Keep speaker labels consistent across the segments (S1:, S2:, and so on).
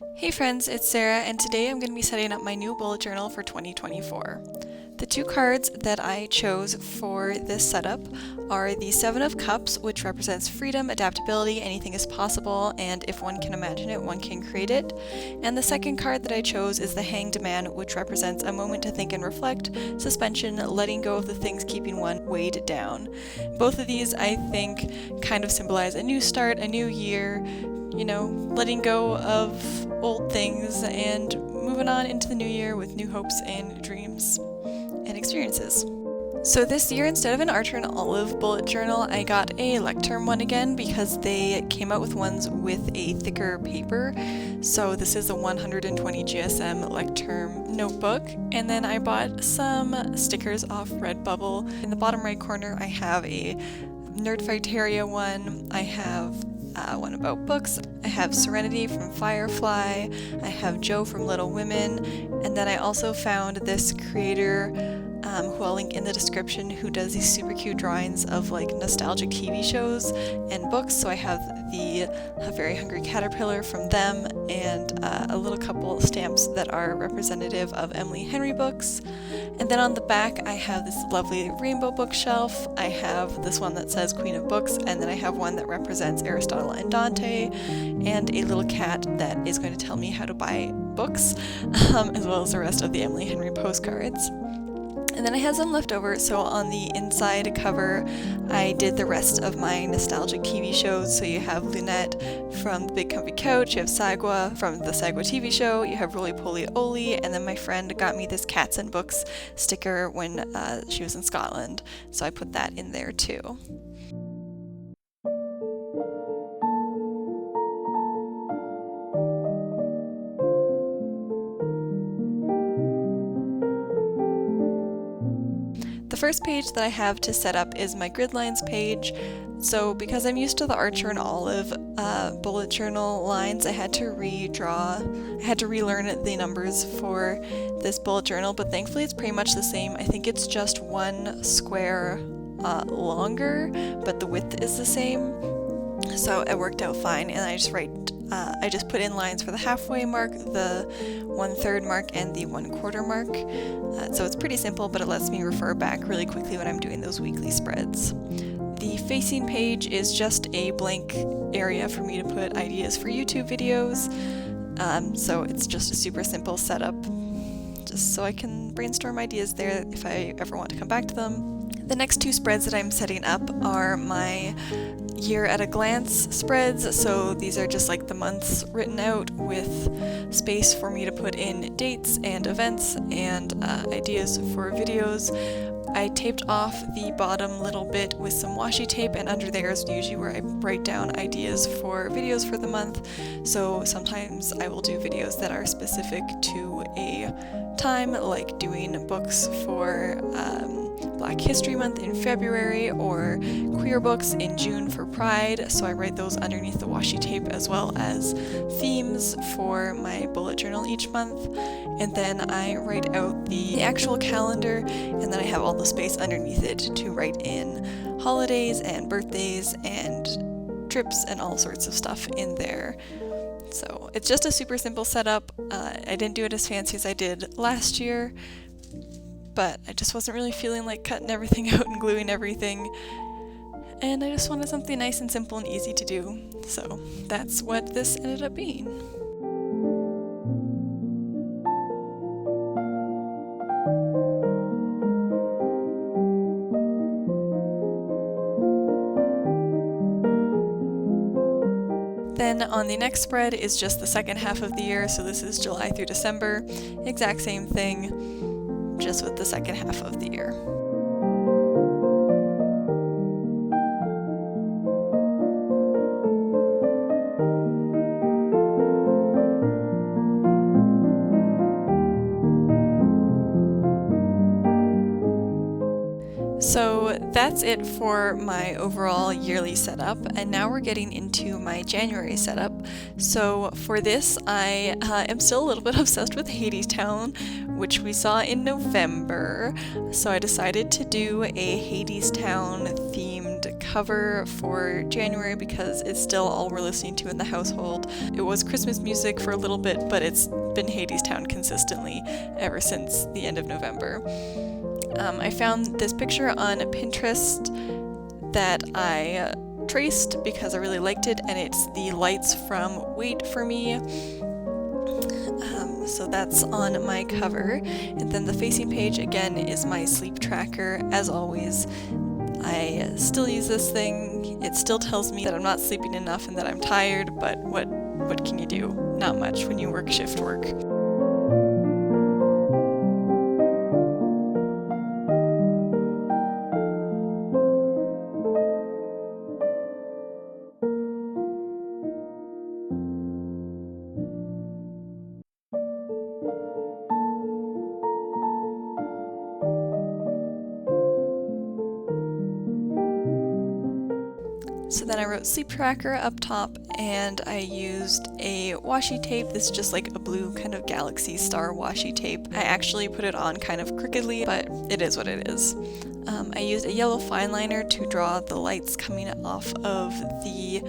S1: Hey friends, it's Sarah, and today I'm going to be setting up my new bullet journal for 2024. The two cards that I chose for this setup are the Seven of Cups, which represents freedom, adaptability, anything is possible, and if one can imagine it, one can create it. And the second card that I chose is the Hanged Man, which represents a moment to think and reflect, suspension, letting go of the things keeping one weighed down. Both of these, I think, kind of symbolize a new start, a new year, letting go of old things and moving on into the new year with new hopes and dreams and experiences. So this year, instead of an Archer and Olive bullet journal, I got a Lecterm one again because they came out with ones with a thicker paper. So this is a 120 GSM Lecterm notebook. And then I bought some stickers off Redbubble. In the bottom right corner, I have a Nerdfighteria one. I have one about books. I have Serenity from Firefly. I have Joe from Little Women. And then I also found this creator who I'll link in the description, who does these super cute drawings of like nostalgic TV shows and books. So I have the A Very Hungry Caterpillar from them and a little couple stamps that are representative of Emily Henry books. And then on the back I have this lovely rainbow bookshelf. I have this one that says Queen of Books, and then I have one that represents Aristotle and Dante, and a little cat that is going to tell me how to buy books, as well as the rest of the Emily Henry postcards. And then I had some left over, so on the inside cover I did the rest of my nostalgic TV shows. So you have Lunette from The Big Comfy Couch, you have Sagwa from the Sagwa TV show, you have Roly Poly Oly, and then my friend got me this Cats and Books sticker when she was in Scotland, so I put that in there too. The first page that I have to set up is my grid lines page. So because I'm used to the Archer and Olive bullet journal lines, I had to relearn the numbers for this bullet journal, but thankfully it's pretty much the same. I think it's just one square longer, but the width is the same. So it worked out fine, and I just put in lines for the halfway mark, the 1/3 mark, and the 1/4 mark. So it's pretty simple, but it lets me refer back really quickly when I'm doing those weekly spreads. The facing page is just a blank area for me to put ideas for YouTube videos. So it's just a super simple setup, just so I can brainstorm ideas there if I ever want to come back to them. The next two spreads that I'm setting up are my year at a glance spreads. So these are just like the months written out with space for me to put in dates and events and ideas for videos. I taped off the bottom little bit with some washi tape, and under there is usually where I write down ideas for videos for the month. So sometimes I will do videos that are specific to a time, like doing books for Black History Month in February, or queer books in June for Pride, so I write those underneath the washi tape, as well as themes for my bullet journal each month. And then I write out the actual calendar, and then I have all the space underneath it to write in holidays and birthdays and trips and all sorts of stuff in there. So it's just a super simple setup. I didn't do it as fancy as I did last year, but I just wasn't really feeling like cutting everything out and gluing everything, and I just wanted something nice and simple and easy to do, so that's what this ended up being. Then on the next spread is just the second half of the year, so this is July through December, exact same thing, just with the second half of the year. So that's it for my overall yearly setup, and now we're getting into my January setup. So for this, I am still a little bit obsessed with Hadestown, which we saw in November. So I decided to do a Hadestown themed cover for January because it's still all we're listening to in the household. It was Christmas music for a little bit, but it's been Hadestown consistently ever since the end of November. I found this picture on Pinterest that I traced because I really liked it, and it's the lights from Wait For Me. So that's on my cover, and then the facing page again is my sleep tracker. As always, I still use this thing. It still tells me that I'm not sleeping enough and that I'm tired, but what can you do? Not much when you work shift work. So then I wrote sleep tracker up top, and I used a washi tape. This is just like a blue kind of galaxy star washi tape. I actually put it on kind of crookedly, but it is what it is. I used a yellow fine liner to draw the lights coming off of the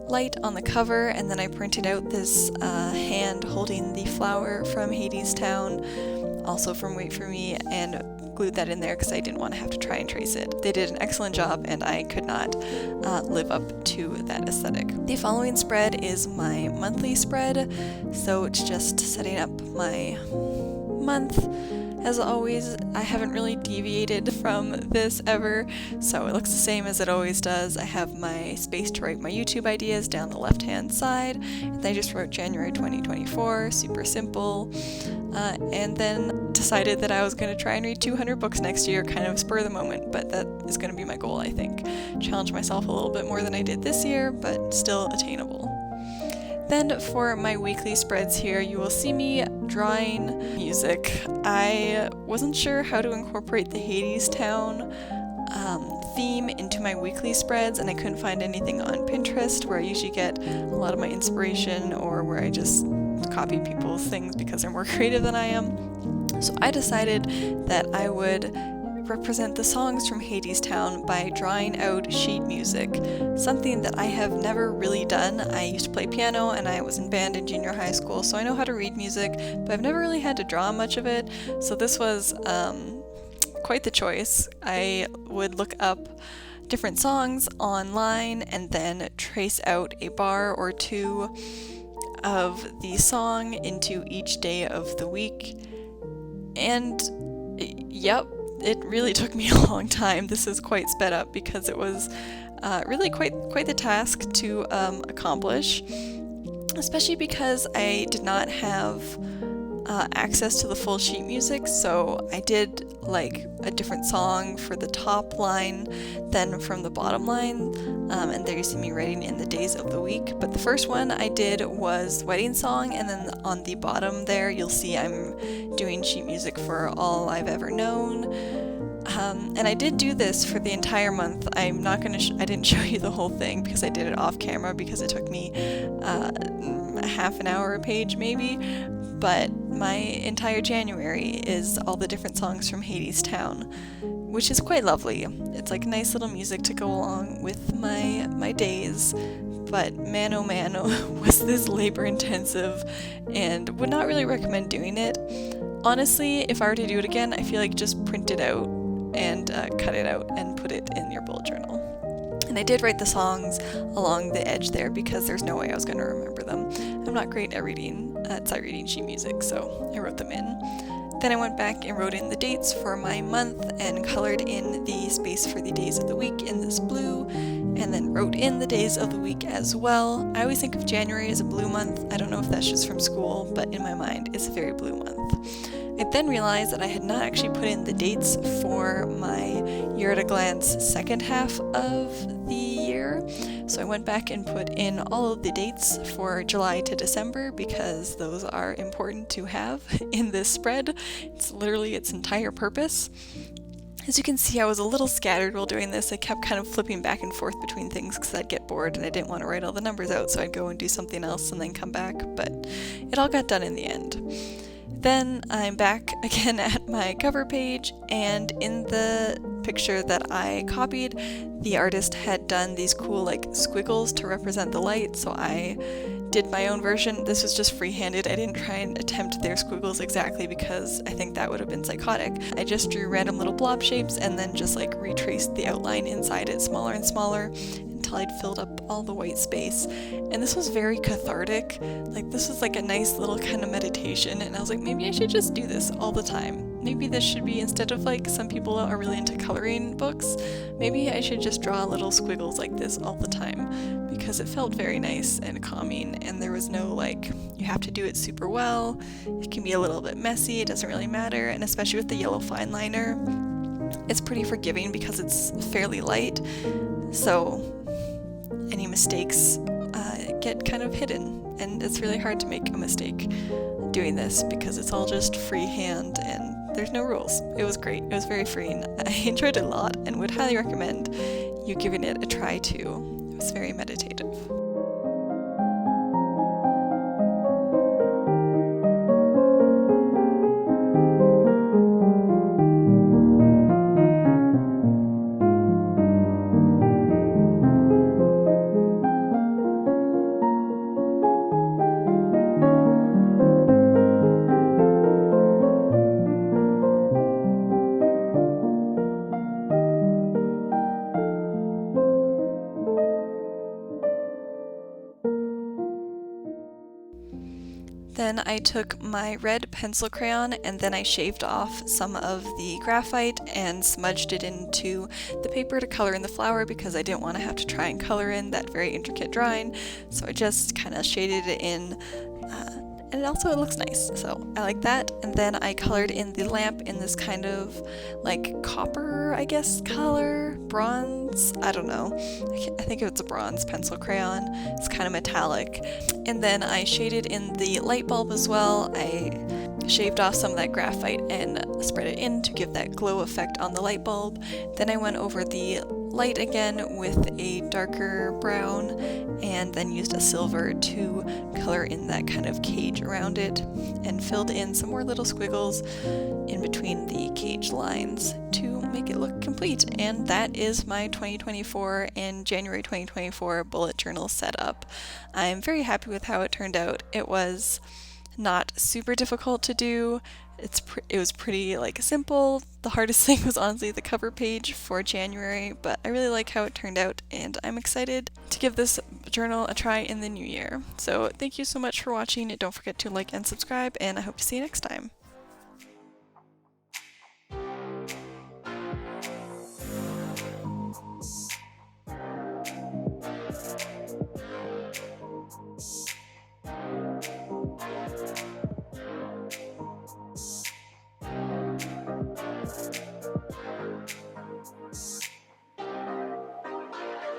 S1: light on the cover, and then I printed out this hand holding the flower from Hadestown, also from Wait For Me, and glued that in there because I didn't want to have to try and trace it. They did an excellent job, and I could not live up to that aesthetic. The following spread is my monthly spread, so it's just setting up my month. As always, I haven't really deviated from this ever, so it looks the same as it always does. I have my space to write my YouTube ideas down the left-hand side, and I just wrote January 2024, super simple, and then decided that I was going to try and read 200 books next year, kind of spur of the moment, but that is going to be my goal, I think. Challenge myself a little bit more than I did this year, but still attainable. Then for my weekly spreads here, you will see me drawing music. I wasn't sure how to incorporate the Hadestown theme into my weekly spreads, and I couldn't find anything on Pinterest where I usually get a lot of my inspiration, or where I just copy people's things because they're more creative than I am. So I decided that I would represent the songs from Hadestown by drawing out sheet music, something that I have never really done. I used to play piano and I was in band in junior high school, so I know how to read music, but I've never really had to draw much of it, so this was quite the choice. I would look up different songs online and then trace out a bar or two of the song into each day of the week, and yep, it really took me a long time. This is quite sped up because it was really quite the task to accomplish, especially because I did not have access to the full sheet music, so I did like a different song for the top line than from the bottom line, and there you see me writing in the days of the week. But the first one I did was wedding song, and then on the bottom there you'll see I'm doing sheet music for All I've Ever Known. And I did do this for the entire month. I'm not gonna I didn't show you the whole thing because I did it off camera because it took me half an hour a page maybe, but my entire January is all the different songs from Hadestown, which is quite lovely. It's like nice little music to go along with my days, but man oh man, was this labor intensive, and would not really recommend doing it. Honestly, if I were to do it again, I feel like just print it out and cut it out and put it in your bullet journal. And I did write the songs along the edge there because there's no way I was going to remember them. I'm not great at sight reading sheet music, so I wrote them in. Then I went back and wrote in the dates for my month and colored in the space for the days of the week in this blue, and then wrote in the days of the week as well. I always think of January as a blue month. I don't know if that's just from school, but in my mind it's a very blue month. I then realized that I had not actually put in the dates for my Year at a Glance second half of the year, so I went back and put in all of the dates for July to December because those are important to have in this spread. It's literally its entire purpose. As you can see, I was a little scattered while doing this. I kept kind of flipping back and forth between things because I'd get bored and I didn't want to write all the numbers out, so I'd go and do something else and then come back, but it all got done in the end. Then I'm back again at my cover page, and in the picture that I copied, the artist had done these cool like squiggles to represent the light, so I did my own version. This was just free-handed. I didn't try and attempt their squiggles exactly because I think that would have been psychotic. I just drew random little blob shapes and then just like retraced the outline inside it smaller and smaller until I'd filled up all the white space. And this was very cathartic. Like, this was like a nice little kind of meditation, and I was like, maybe I should just do this all the time. Maybe this should be, instead of like some people are really into coloring books, maybe I should just draw little squiggles like this all the time, because it felt very nice and calming, and there was no like, you have to do it super well. It can be a little bit messy, it doesn't really matter, and especially with the yellow fine liner, it's pretty forgiving because it's fairly light, so any mistakes get kind of hidden, and it's really hard to make a mistake doing this because it's all just freehand and there's no rules. It was great. It was very freeing. I enjoyed it a lot and would highly recommend you giving it a try too. It was very meditative. Then I took my red pencil crayon and then I shaved off some of the graphite and smudged it into the paper to color in the flower because I didn't want to have to try and color in that very intricate drawing. So I just kind of shaded it in, and it looks nice, so I like that. And then I colored in the lamp in this kind of like copper, I guess, color, bronze, I don't know. I think it's a bronze pencil crayon. It's kind of metallic. And then I shaded in the light bulb as well. I shaved off some of that graphite and spread it in to give that glow effect on the light bulb. Then I went over the light again with a darker brown and then used a silver to color in that kind of cage around it and filled in some more little squiggles in between the cage lines to make it look complete. And that is my 2024 and January 2024 bullet journal setup. I'm very happy with how it turned out. It was not super difficult to do. It was pretty like simple. The hardest thing was honestly the cover page for January, but I really like how it turned out and I'm excited to give this journal a try in the new year. So thank you so much for watching. Don't forget to like and subscribe, and I hope to see you next time.